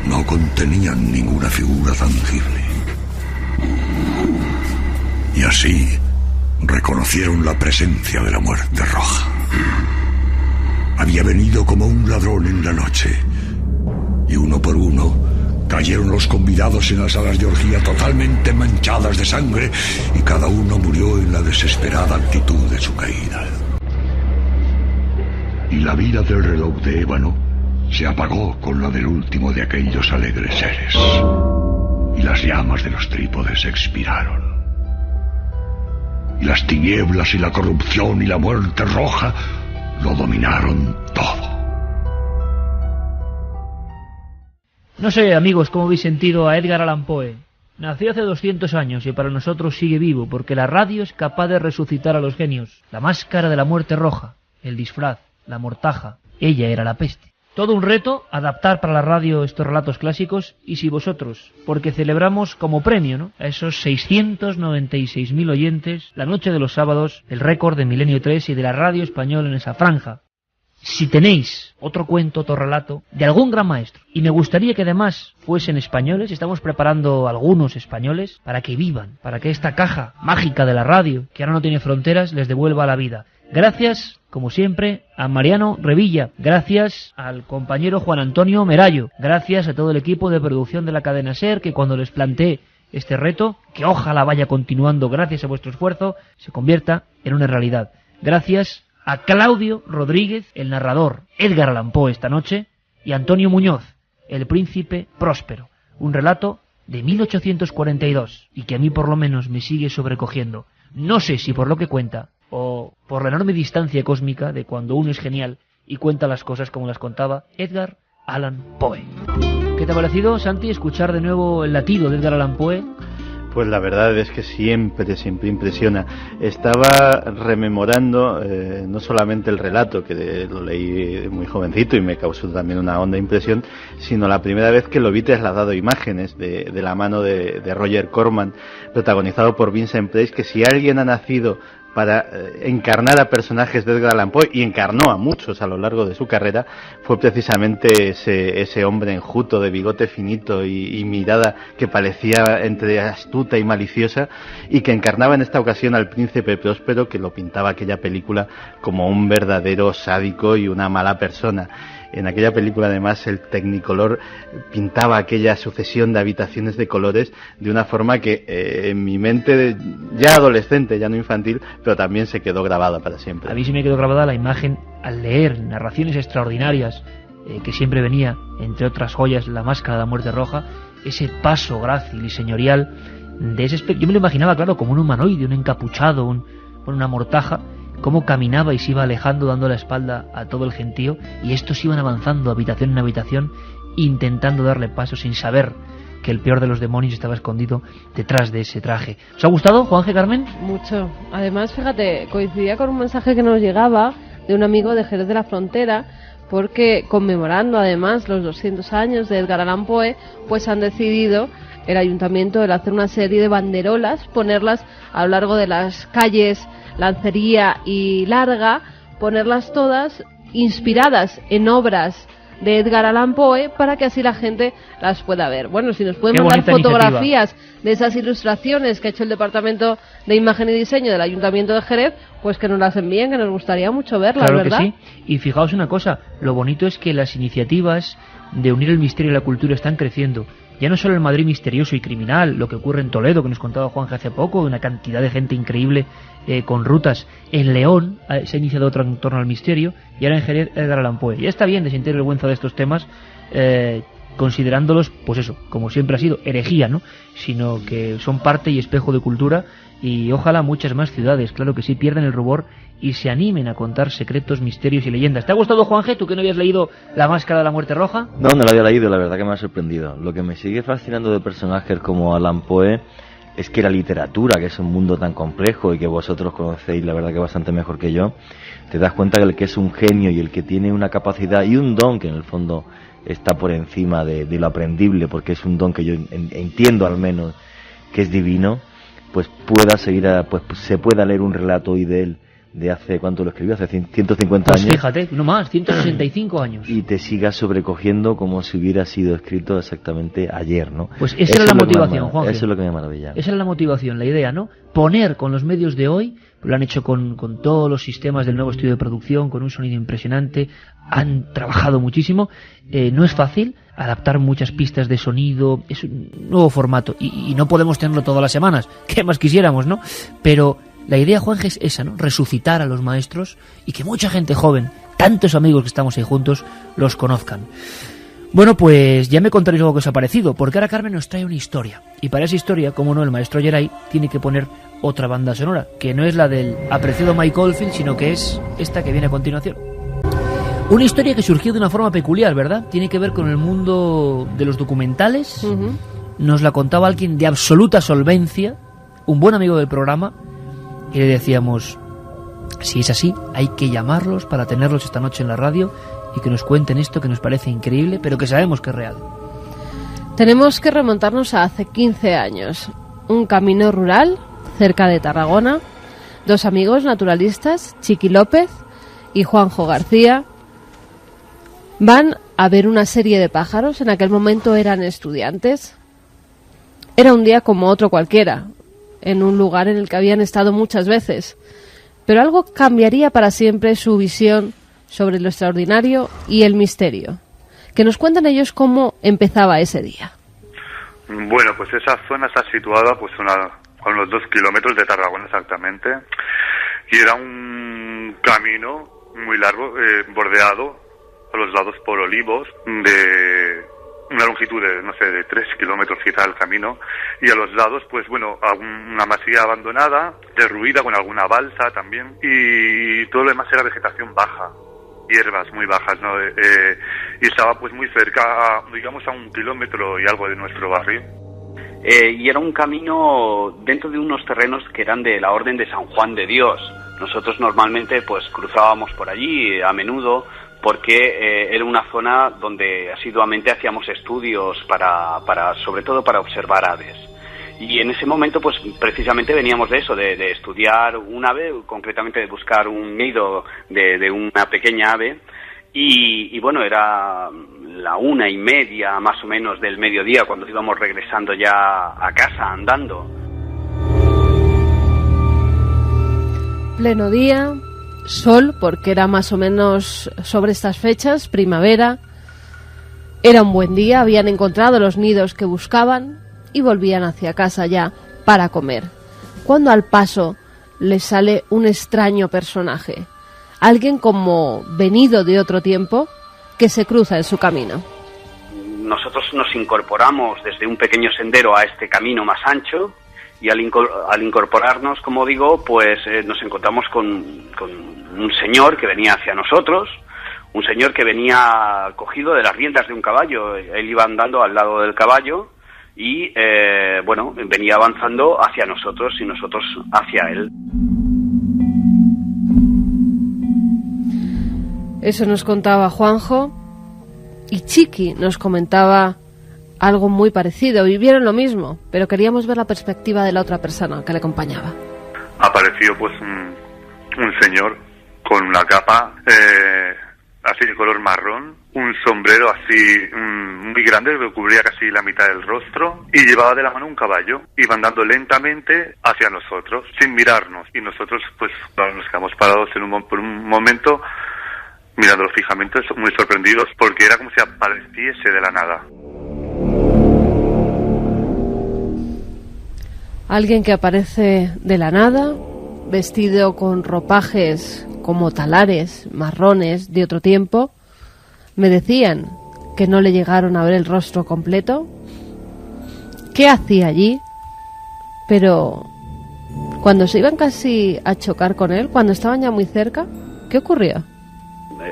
no contenían ninguna figura tangible. Y así reconocieron la presencia de la muerte roja. Había venido como un ladrón en la noche, y uno por uno cayeron los convidados en las salas de orgía totalmente manchadas de sangre, y cada uno murió en la desesperada actitud de su caída. Y la vida del reloj de ébano se apagó con la del último de aquellos alegres seres, y las llamas de los trípodes expiraron. Y las tinieblas y la corrupción y la muerte roja lo dominaron todo. No sé, amigos, cómo habéis sentido a Edgar Allan Poe. Nació hace 200 años y para nosotros sigue vivo, porque la radio es capaz de resucitar a los genios. La máscara de la muerte roja, el disfraz, la mortaja, ella era la peste. Todo un reto adaptar para la radio estos relatos clásicos, y si vosotros, porque celebramos como premio, ¿no?, a esos 696.000 oyentes, la noche de los sábados, el récord de Milenio 3 y de la radio española en esa franja. Si tenéis otro cuento, otro relato, de algún gran maestro, y me gustaría que además fuesen españoles, estamos preparando algunos españoles para que vivan, para que esta caja mágica de la radio, que ahora no tiene fronteras, les devuelva la vida. Gracias, como siempre, a Mariano Revilla, gracias al compañero Juan Antonio Merayo, gracias a todo el equipo de producción de la cadena SER, que cuando les planteé este reto, que ojalá vaya continuando gracias a vuestro esfuerzo, se convierta en una realidad. Gracias a Claudio Rodríguez, el narrador, Edgar Allan Poe esta noche, y Antonio Muñoz, El Príncipe Próspero, un relato de 1842 y que a mí por lo menos me sigue sobrecogiendo. No sé si por lo que cuenta o por la enorme distancia cósmica de cuando uno es genial y cuenta las cosas como las contaba Edgar Allan Poe. ¿Qué te ha parecido, Santi, escuchar de nuevo el latido de Edgar Allan Poe? Pues la verdad es que siempre impresiona. Estaba rememorando no solamente el relato, que lo leí muy jovencito y me causó también una honda impresión, sino la primera vez que lo vi trasladado a imágenes de la mano de Roger Corman, protagonizado por Vincent Price, que si alguien ha nacido para encarnar a personajes de Edgar Allan Poe, y encarnó a muchos a lo largo de su carrera, fue precisamente ese hombre enjuto de bigote finito y mirada que parecía entre astuta y maliciosa, y que encarnaba en esta ocasión al príncipe próspero, que lo pintaba aquella película como un verdadero sádico y una mala persona. En aquella película, además, el Technicolor pintaba aquella sucesión de habitaciones de colores de una forma que en mi mente, ya adolescente, ya no infantil, pero también se quedó grabada para siempre. A mí sí me quedó grabada la imagen al leer narraciones extraordinarias, que siempre venía, entre otras joyas, La Máscara de la Muerte Roja, ese paso grácil y señorial de ese yo me lo imaginaba, claro, como un humanoide, un encapuchado, con una mortaja, cómo caminaba y se iba alejando dando la espalda a todo el gentío, y estos iban avanzando habitación en habitación intentando darle paso sin saber que el peor de los demonios estaba escondido detrás de ese traje. ¿Os ha gustado, Juanje, Carmen? Mucho. Además, fíjate, coincidía con un mensaje que nos llegaba de un amigo de Jerez de la Frontera, porque conmemorando además los 200 años de Edgar Allan Poe, pues han decidido el ayuntamiento el hacer una serie de banderolas, ponerlas a lo largo de las calles Lancería y Larga, ponerlas todas inspiradas en obras de Edgar Allan Poe para que así la gente las pueda ver. Bueno, si nos pueden mandar fotografías de esas ilustraciones que ha hecho el Departamento de Imagen y Diseño del Ayuntamiento de Jerez, pues que nos las envíen, que nos gustaría mucho verlas, claro, ¿verdad? Que sí. Y fijaos una cosa, lo bonito es que las iniciativas de unir el misterio y la cultura están creciendo. Ya no solo el Madrid misterioso y criminal, lo que ocurre en Toledo, que nos contaba Juanje hace poco, una cantidad de gente increíble con rutas. En León se ha iniciado otro en torno al misterio, y ahora en Jerez Edgar Allan Poe. Ya está bien de sentir vergüenza de estos temas, considerándolos, pues eso, como siempre ha sido, herejía, ¿no? Sino que son parte y espejo de cultura, y ojalá muchas más ciudades, claro que sí, pierdan el rubor y se animen a contar secretos, misterios y leyendas. ¿Te ha gustado, Juanje, tú que no habías leído La Máscara de la Muerte Roja? No lo había leído, la verdad que me ha sorprendido. Lo que me sigue fascinando de personajes como Allan Poe es que la literatura, que es un mundo tan complejo y que vosotros conocéis, la verdad que bastante mejor que yo, te das cuenta que el que es un genio y el que tiene una capacidad y un don que en el fondo está por encima de lo aprendible, porque es un don que yo entiendo al menos que es divino, pues pueda seguir pues se pueda leer un relato hoy de él de hace, ¿cuánto lo escribió? Hace 150 pues años. Fíjate, no más, 165 años. Y te siga sobrecogiendo como si hubiera sido escrito exactamente ayer, ¿no? Pues esa era la motivación, Juanje. Eso es lo que me maravilla. Esa era la motivación, la idea, ¿no? Poner con los medios de hoy, lo han hecho con todos los sistemas del nuevo estudio de producción, con un sonido impresionante, han trabajado muchísimo, no es fácil adaptar muchas pistas de sonido, es un nuevo formato, y no podemos tenerlo todas las semanas, que más quisiéramos, ¿no? Pero la idea, Juanje, es esa, ¿no? Resucitar a los maestros y que mucha gente joven, tantos amigos que estamos ahí juntos, los conozcan. Bueno, pues ya me contaréis algo que os ha parecido, porque ahora Carmen nos trae una historia. Y para esa historia, como no, el maestro Geray tiene que poner otra banda sonora, que no es la del apreciado Mike Oldfield, sino que es esta que viene a continuación. Una historia que surgió de una forma peculiar, ¿verdad? Tiene que ver con el mundo de los documentales. Uh-huh. Nos la contaba alguien de absoluta solvencia, un buen amigo del programa, y le decíamos, si es así, hay que llamarlos para tenerlos esta noche en la radio y que nos cuenten esto que nos parece increíble, pero que sabemos que es real. Tenemos que remontarnos a hace 15 años. Un camino rural, cerca de Tarragona. Dos amigos naturalistas, Chiqui López y Juanjo García, van a ver una serie de pájaros. En aquel momento eran estudiantes. Era un día como otro cualquiera, en un lugar en el que habían estado muchas veces, pero algo cambiaría para siempre su visión sobre lo extraordinario y el misterio. Que nos cuenten ellos cómo empezaba ese día. Bueno, pues esa zona está situada pues a unos 2 kilómetros de Tarragona exactamente, y era un camino muy largo, bordeado a los lados por olivos de una longitud de, no sé, de 3 kilómetros quizá el camino, y a los lados, pues bueno, una masía abandonada, derruida con alguna balsa también, y todo lo demás era vegetación baja, hierbas muy bajas, ¿no? Y estaba pues muy cerca, digamos a 1 kilómetro y algo de nuestro barrio. Y era un camino dentro de unos terrenos que eran de la Orden de San Juan de Dios. Nosotros normalmente pues cruzábamos por allí a menudo, porque era una zona donde asiduamente hacíamos estudios sobre todo para observar aves. Y en ese momento pues precisamente veníamos de eso, de estudiar un ave, concretamente de buscar un nido de una pequeña ave, y bueno, era la 1:30 más o menos del mediodía cuando íbamos regresando ya a casa andando. Pleno día, sol, porque era más o menos sobre estas fechas, primavera. Era un buen día, habían encontrado los nidos que buscaban y volvían hacia casa ya para comer, cuando al paso les sale un extraño personaje, alguien como venido de otro tiempo, que se cruza en su camino. Nosotros nos incorporamos desde un pequeño sendero a este camino más ancho, y al incorporarnos, como digo, pues nos encontramos con un señor que venía hacia nosotros, un señor que venía cogido de las riendas de un caballo. Él iba andando al lado del caballo y, bueno, venía avanzando hacia nosotros y nosotros hacia él. Eso nos contaba Juanjo, y Chiqui nos comentaba algo muy parecido. Vivieron lo mismo, pero queríamos ver la perspectiva de la otra persona que le acompañaba. Apareció pues un señor con una capa así de color marrón, un sombrero así muy grande que cubría casi la mitad del rostro, y llevaba de la mano un caballo. Iba andando lentamente hacia nosotros, sin mirarnos, y nosotros pues nos quedamos parados por un momento mirándolo fijamente, muy sorprendidos, porque era como si apareciese de la nada. Alguien que aparece de la nada, vestido con ropajes como talares, marrones, de otro tiempo. Me decían que no le llegaron a ver el rostro completo. ¿Qué hacía allí? Pero cuando se iban casi a chocar con él, cuando estaban ya muy cerca, ¿qué ocurría?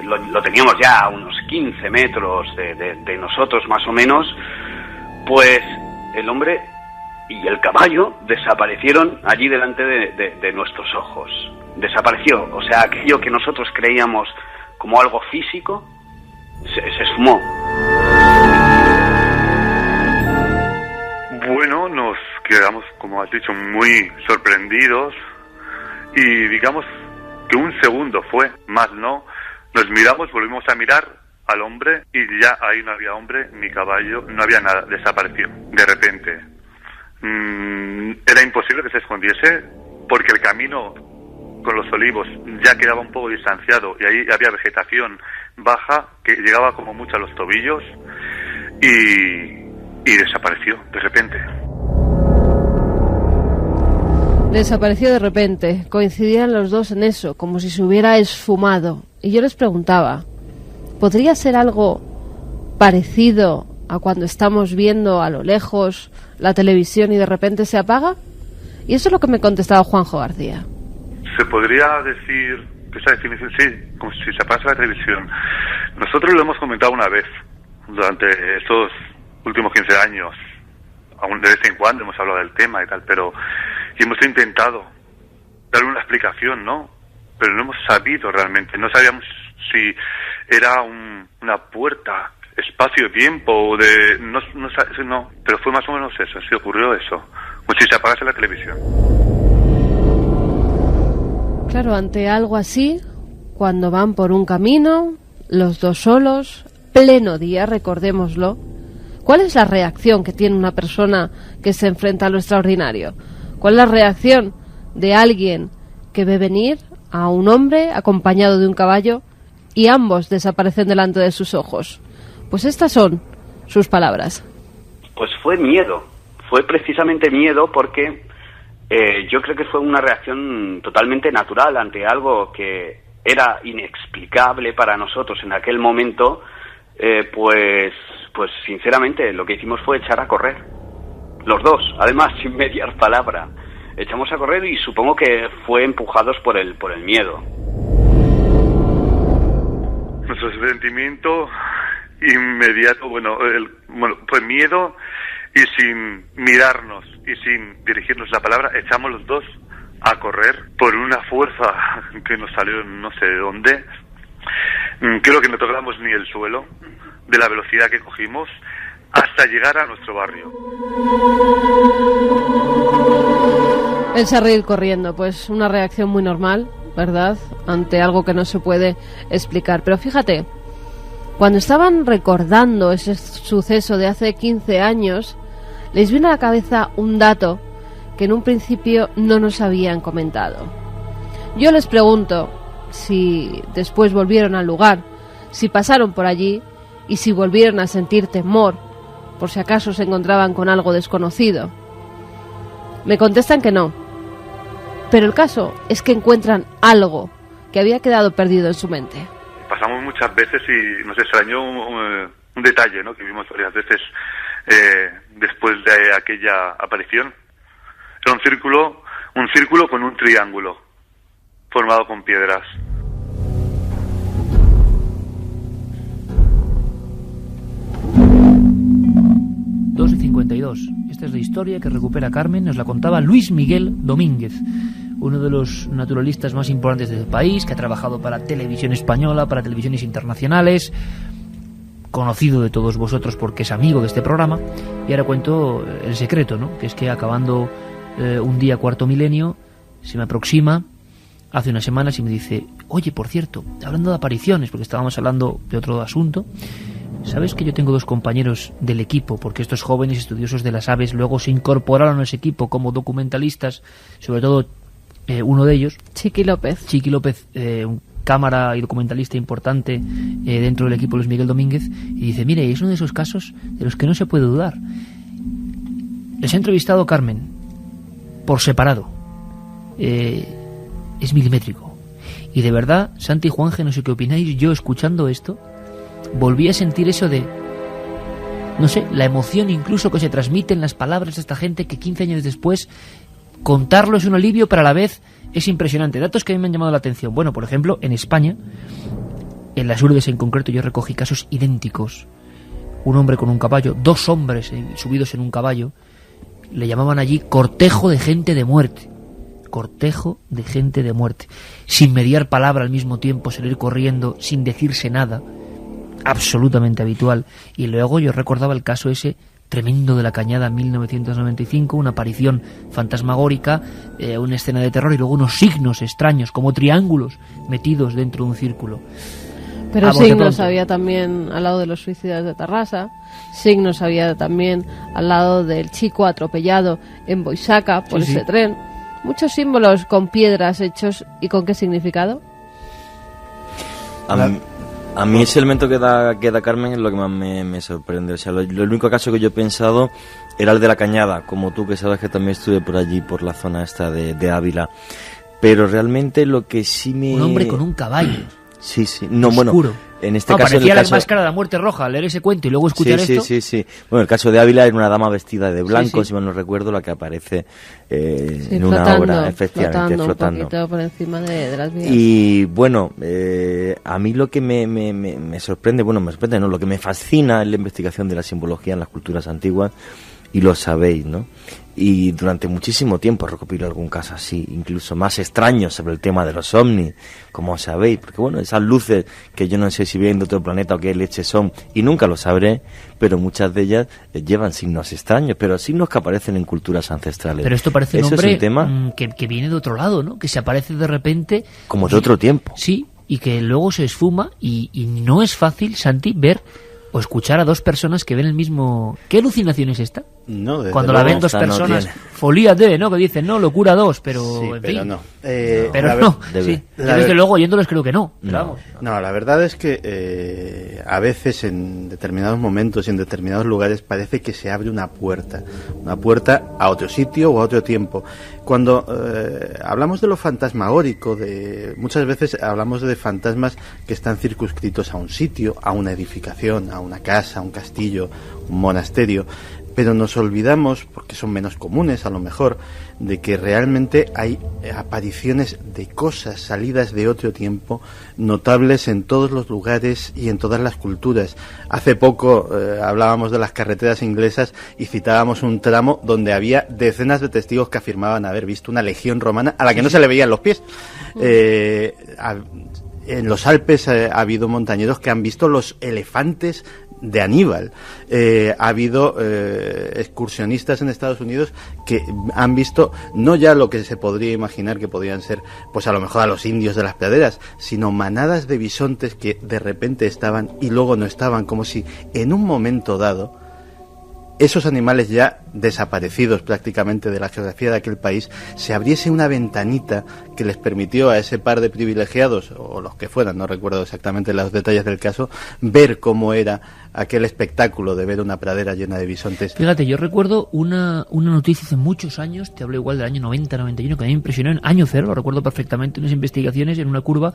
Lo teníamos ya a unos 15 metros de nosotros más o menos, pues el hombre y el caballo desaparecieron allí delante de nuestros ojos. Desapareció, o sea, aquello que nosotros creíamos como algo físico se esfumó. Bueno, nos quedamos, como has dicho, muy sorprendidos, y digamos que un segundo fue, más no. Nos miramos, volvimos a mirar al hombre y ya ahí no había hombre ni caballo, no había nada, desapareció de repente. Era imposible que se escondiese, porque el camino con los olivos ya quedaba un poco distanciado y ahí había vegetación baja que llegaba como mucho a los tobillos, y desapareció de repente. Desapareció de repente. Coincidían los dos en eso, como si se hubiera esfumado. Y yo les preguntaba, ¿podría ser algo parecido a cuando estamos viendo a lo lejos la televisión y de repente se apaga? Y eso es lo que me contestaba Juanjo García. Se podría decir que esa definición, sí, como si se apagase la televisión. Nosotros lo hemos comentado una vez durante estos últimos 15 años. Aún de vez en cuando hemos hablado del tema y tal, pero hemos intentado darle una explicación, ¿no? Pero no hemos sabido realmente, no sabíamos si era una puerta, espacio-tiempo, o de... No, pero fue más o menos eso, sí ocurrió eso, como si se apagase la televisión. Claro, ante algo así, cuando van por un camino, los dos solos, pleno día, recordémoslo, ¿cuál es la reacción que tiene una persona que se enfrenta a lo extraordinario? ¿Cuál es la reacción de alguien que ve venir a un hombre acompañado de un caballo y ambos desaparecen delante de sus ojos? Pues estas son sus palabras. Pues fue miedo, fue precisamente miedo porque yo creo que fue una reacción totalmente natural ante algo que era inexplicable para nosotros en aquel momento. Pues sinceramente lo que hicimos fue echar a correr, los dos, además sin mediar palabra, echamos a correr y supongo que fue empujados por el miedo. Nuestro sentimiento inmediato, fue miedo, y sin mirarnos y sin dirigirnos la palabra, echamos los dos a correr por una fuerza que nos salió no sé de dónde. Creo que no tocamos ni el suelo de la velocidad que cogimos hasta llegar a nuestro barrio. Pensar ir corriendo, pues una reacción muy normal, ¿verdad?, ante algo que no se puede explicar. Pero fíjate, cuando estaban recordando ese suceso de hace 15 años, les vino a la cabeza un dato que en un principio no nos habían comentado. Yo les pregunto si después volvieron al lugar, si pasaron por allí y si volvieron a sentir temor, por si acaso se encontraban con algo desconocido. Me contestan que no, pero el caso es que encuentran algo que había quedado perdido en su mente. Pasamos muchas veces y nos extrañó un detalle, ¿no?, que vimos varias veces después de aquella aparición. Era un círculo con un triángulo formado con piedras. Dos y 52. Esta es la historia que recupera Carmen. Nos la contaba Luis Miguel Domínguez, uno de los naturalistas más importantes del país, que ha trabajado para Televisión Española, para televisiones internacionales, conocido de todos vosotros porque es amigo de este programa. Y ahora cuento el secreto, ¿no?, que es que acabando un día cuarto milenio, se me aproxima hace unas semanas y me dice: oye, por cierto, hablando de apariciones, porque estábamos hablando de otro asunto, ¿sabes que yo tengo dos compañeros del equipo? Porque estos jóvenes estudiosos de las aves luego se incorporaron a ese equipo como documentalistas, sobre todo uno de ellos, Chiqui López, un cámara y documentalista importante dentro del equipo Luis Miguel Domínguez, y dice: mire, es uno de esos casos de los que no se puede dudar. Les he entrevistado Carmen por separado, es milimétrico, y de verdad, Santi y Juanje, no sé qué opináis, yo escuchando esto volví a sentir eso de, no sé, la emoción incluso que se transmite en las palabras de esta gente, que 15 años después contarlo es un alivio, pero a la vez es impresionante. Datos que a mí me han llamado la atención. Bueno, por ejemplo, en España, en las Urdes en concreto, yo recogí casos idénticos. Un hombre con un caballo, dos hombres subidos en un caballo, le llamaban allí cortejo de gente de muerte. Cortejo de gente de muerte. Sin mediar palabra al mismo tiempo, salir corriendo, sin decirse nada. Absolutamente habitual. Y luego yo recordaba el caso ese tremendo de la Cañada, 1995, una aparición fantasmagórica, una escena de terror y luego unos signos extraños como triángulos metidos dentro de un círculo. Pero signos había también al lado de los suicidas de Tarrasa, signos había también al lado del chico atropellado en Boisaca por ese tren. Muchos símbolos con piedras hechos. ¿Y con qué significado? A mí ese elemento que da Carmen es lo que más me sorprende. O sea, lo único caso que yo he pensado era el de la Cañada, como tú, que sabes que también estuve por allí, por la zona esta de Ávila. Pero realmente lo que sí me... Un hombre con un caballo. Sí. No, oscuro. Bueno, en este caso... Parecía la máscara de la muerte roja, al leer ese cuento y luego escuchar esto. Sí. Bueno, el caso de Ávila era una dama vestida de blanco, si mal no recuerdo, la que aparece en una obra, efectivamente, flotando. Un poquito por encima de las vías. Y bueno, a mí lo que me sorprende, lo que me fascina es la investigación de la simbología en las culturas antiguas, y lo sabéis, ¿no? Y durante muchísimo tiempo recopilo algún caso así, incluso más extraño, sobre el tema de los ovnis, como sabéis, porque bueno, esas luces que yo no sé si vienen de otro planeta o qué leche son, y nunca lo sabré, pero muchas de ellas llevan signos extraños, pero signos que aparecen en culturas ancestrales. Pero esto parece un hombre que viene de otro lado, ¿no? Que se aparece de repente... Como de otro tiempo. Sí, y que luego se esfuma, y no es fácil, Santi, ver O escuchar a dos personas que ven el mismo... ¿Qué alucinación es esta? No, desde Cuando la luego, ven dos esta no personas, tiene. folía de, ¿no? Que dicen, no, locura 2, pero Sí, en pero fin. no. Pero La no, ver- sí. Yo la desde ver- luego oyéndolos creo que no. Pero vamos. No, la verdad es que a veces en determinados momentos y en determinados lugares parece que se abre una puerta a otro sitio o a otro tiempo. Cuando hablamos de lo fantasmagórico, muchas veces hablamos de fantasmas que están circunscritos a un sitio, a una edificación, a una casa, a un castillo, un monasterio, pero nos olvidamos, porque son menos comunes a lo mejor, de que realmente hay apariciones de cosas salidas de otro tiempo notables en todos los lugares y en todas las culturas. Hace poco hablábamos de las carreteras inglesas y citábamos un tramo donde había decenas de testigos que afirmaban haber visto una legión romana a la que no se le veían los pies. En los Alpes ha habido montañeros que han visto los elefantes de Aníbal. Ha habido excursionistas en Estados Unidos que han visto no ya lo que se podría imaginar que podían ser, pues a lo mejor a los indios de las praderas, sino manadas de bisontes que de repente estaban y luego no estaban, como si en un momento dado esos animales ya desaparecidos prácticamente de la geografía de aquel país, se abriese una ventanita que les permitió a ese par de privilegiados, o los que fueran, no recuerdo exactamente los detalles del caso, ver cómo era aquel espectáculo de ver una pradera llena de bisontes. Fíjate, yo recuerdo una noticia hace muchos años, te hablo igual del año 90, 91, que a mí me impresionó en año cero, lo recuerdo perfectamente, unas investigaciones en una curva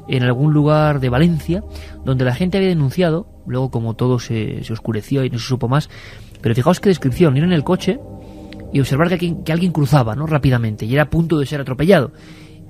en algún lugar de Valencia, donde la gente había denunciado, luego como todo se oscureció y no se supo más, pero fijaos qué descripción, ir en el coche y observar que alguien cruzaba, ¿no?, rápidamente, y era a punto de ser atropellado,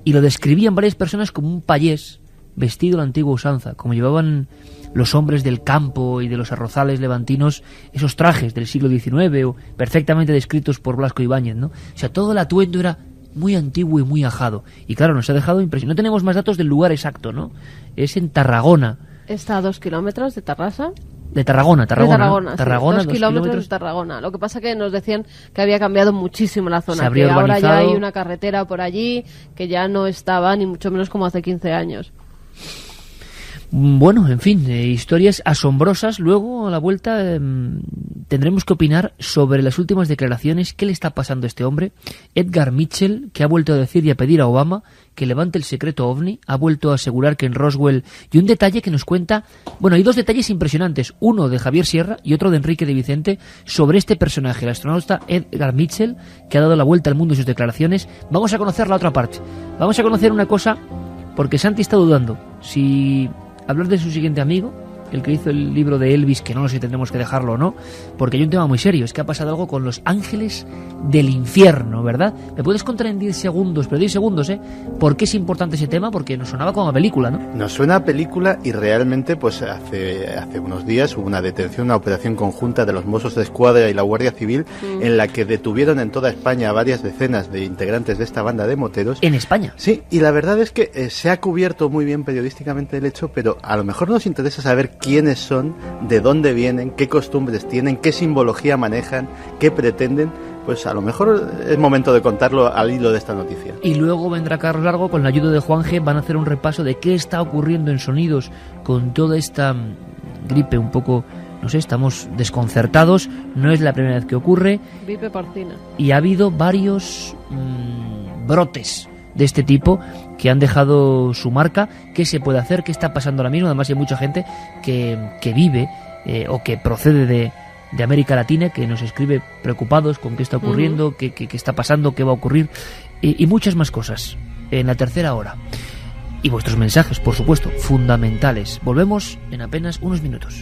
y lo describían varias personas como un payés vestido a la antigua usanza, como llevaban los hombres del campo y de los arrozales levantinos, esos trajes del siglo XIX, o perfectamente descritos por Blasco Ibáñez, ¿no? O sea, todo el atuendo era muy antiguo y muy ajado, y claro, nos ha dejado impresionante. No tenemos más datos del lugar exacto, ¿no? Es en Tarragona. Está a 2 kilómetros de Tarrasa. De Tarragona, De Tarragona, ¿no? sí, 2 kilómetros de Tarragona. Lo que pasa que nos decían que había cambiado muchísimo la zona, que ahora ya hay una carretera por allí que ya no estaba ni mucho menos como hace 15 años. Bueno, en fin, historias asombrosas. Luego, a la vuelta, tendremos que opinar sobre las últimas declaraciones. ¿Qué le está pasando a este hombre? Edgar Mitchell, que ha vuelto a decir y a pedir a Obama que levante el secreto OVNI, ha vuelto a asegurar que en Roswell... Y un detalle que nos cuenta... Bueno, hay dos detalles impresionantes. Uno de Javier Sierra y otro de Enrique de Vicente sobre este personaje, el astronauta Edgar Mitchell, que ha dado la vuelta al mundo en sus declaraciones. Vamos a conocer la otra parte. Vamos a conocer una cosa, porque Santi está dudando si hablar de su siguiente amigo, el que hizo el libro de Elvis, que no sé si tendremos que dejarlo o no, porque hay un tema muy serio, es que ha pasado algo con los ángeles del infierno, ¿verdad? ¿Me puedes contar en 10 segundos, pero 10 segundos, por qué es importante ese tema? Porque nos sonaba como a película, ¿no? Nos suena a película y realmente pues hace unos días hubo una detención, una operación conjunta de los Mossos de Escuadra y la Guardia Civil en la que detuvieron en toda España a varias decenas de integrantes de esta banda de moteros. ¿En España? Sí, y la verdad es que se ha cubierto muy bien periodísticamente el hecho, pero a lo mejor nos interesa saber quiénes son, de dónde vienen, qué costumbres tienen, qué simbología manejan, qué pretenden. Pues a lo mejor es momento de contarlo al hilo de esta noticia. Y luego vendrá Carlos Largo con la ayuda de Juan G. Van a hacer un repaso de qué está ocurriendo en Sonidos con toda esta gripe un poco, no sé, estamos desconcertados, no es la primera vez que ocurre. Gripe porcina. Y ha habido varios brotes de este tipo que han dejado su marca. ¿Qué se puede hacer? ¿Qué está pasando ahora mismo? Además hay mucha gente que vive o que procede de América Latina, que nos escribe preocupados con qué está ocurriendo, qué está pasando, qué va a ocurrir, y muchas más cosas en la tercera hora. Y vuestros mensajes, por supuesto, fundamentales. Volvemos en apenas unos minutos.